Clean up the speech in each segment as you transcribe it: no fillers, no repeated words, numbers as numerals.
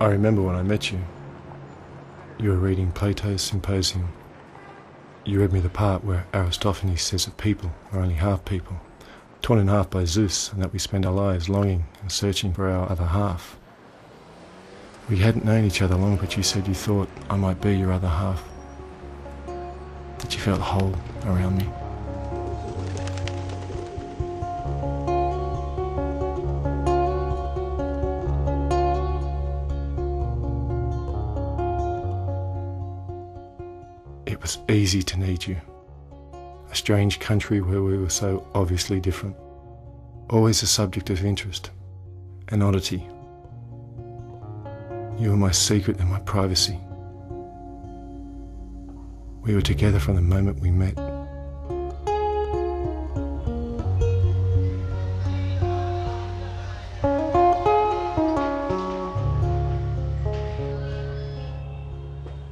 I remember when I met you. You were reading Plato's Symposium. You read me the part where Aristophanes says that people are only half people, torn in half by Zeus, and that we spend our lives longing and searching for our other half. We hadn't known each other long, but you said you thought I might be your other half. That you felt whole around me. It was easy to need you. A strange country where we were so obviously different. Always a subject of interest. An oddity. You were my secret and my privacy. We were together from the moment we met.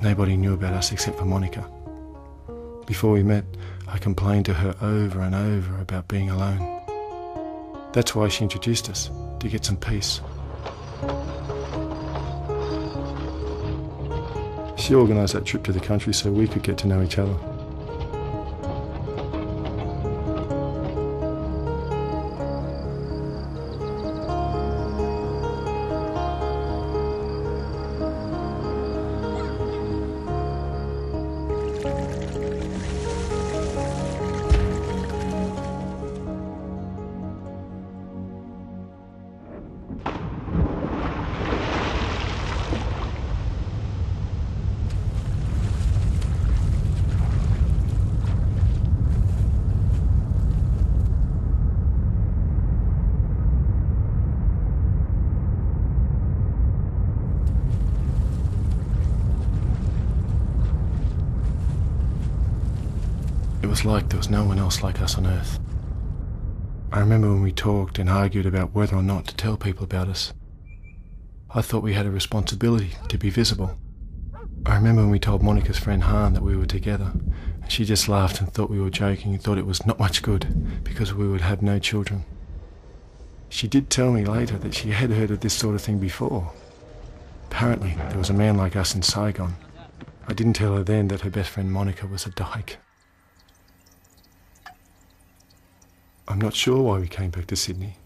Nobody knew about us except for Monica. Before we met, I complained to her over and over about being alone. That's why she introduced us, to get some peace. She organised that trip to the country so we could get to know each other. It was like there was no one else like us on Earth. I remember when we talked and argued about whether or not to tell people about us. I thought we had a responsibility to be visible. I remember when we told Monica's friend Han that we were together, and she just laughed and thought we were joking and thought it was not much good because we would have no children. She did tell me later that she had heard of this sort of thing before. Apparently there was a man like us in Saigon. I didn't tell her then that her best friend Monica was a dyke. I'm not sure why we came back to Sydney.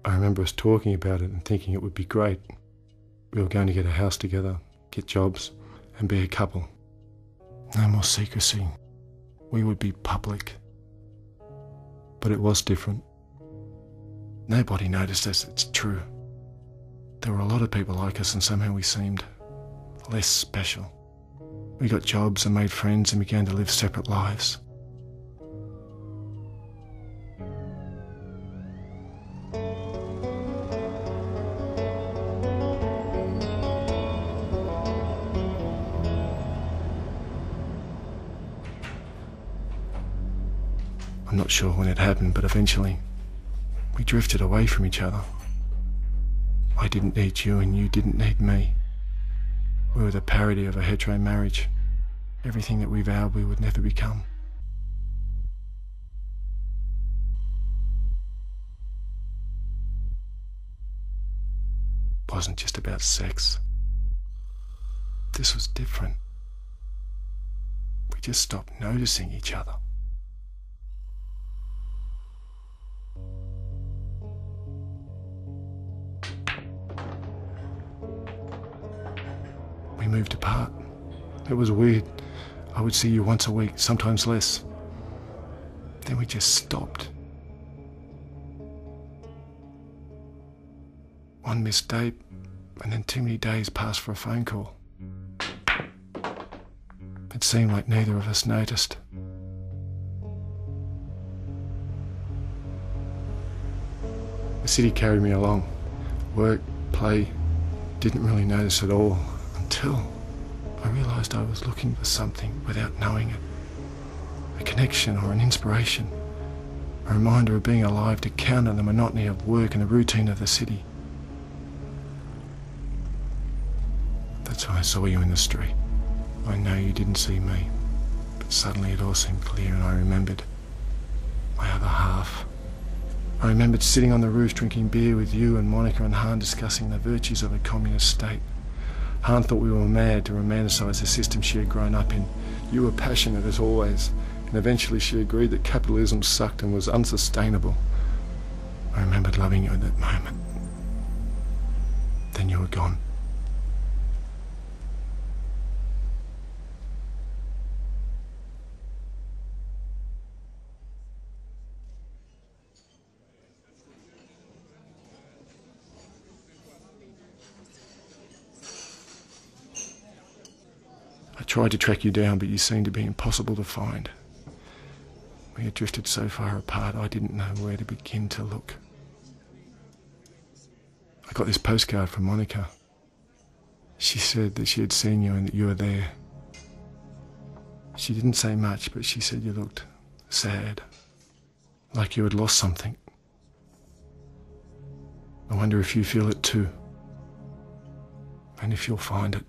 I remember us talking about it and thinking it would be great. We were going to get a house together, get jobs, and be a couple. No more secrecy. We would be public. But it was different. Nobody noticed us, it's true. There were a lot of people like us and somehow we seemed less special. We got jobs and made friends and began to live separate lives. I'm not sure when it happened, but eventually we drifted away from each other. I didn't need you and you didn't need me. We were the parody of a hetero marriage. Everything that we vowed we would never become. It wasn't just about sex. This was different. We just stopped noticing each other. We moved apart. It was weird. I would see you once a week, sometimes less. Then we just stopped. One missed date, and then too many days passed for a phone call. It seemed like neither of us noticed. The city carried me along. Work, play, didn't really notice at all. Until I realised I was looking for something without knowing it. A connection or an inspiration. A reminder of being alive to counter the monotony of work and the routine of the city. That's when I saw you in the street. I know you didn't see me, but suddenly it all seemed clear and I remembered my other half. I remembered sitting on the roof drinking beer with you and Monica and Han discussing the virtues of a communist state. Han thought we were mad to romanticise the system she had grown up in. You were passionate as always, and eventually she agreed that capitalism sucked and was unsustainable. I remembered loving you at that moment. Then you were gone. I tried to track you down, but you seemed to be impossible to find. We had drifted so far apart, I didn't know where to begin to look. I got this postcard from Monica. She said that she had seen you and that you were there. She didn't say much, but she said you looked sad, like you had lost something. I wonder if you feel it too, and if you'll find it.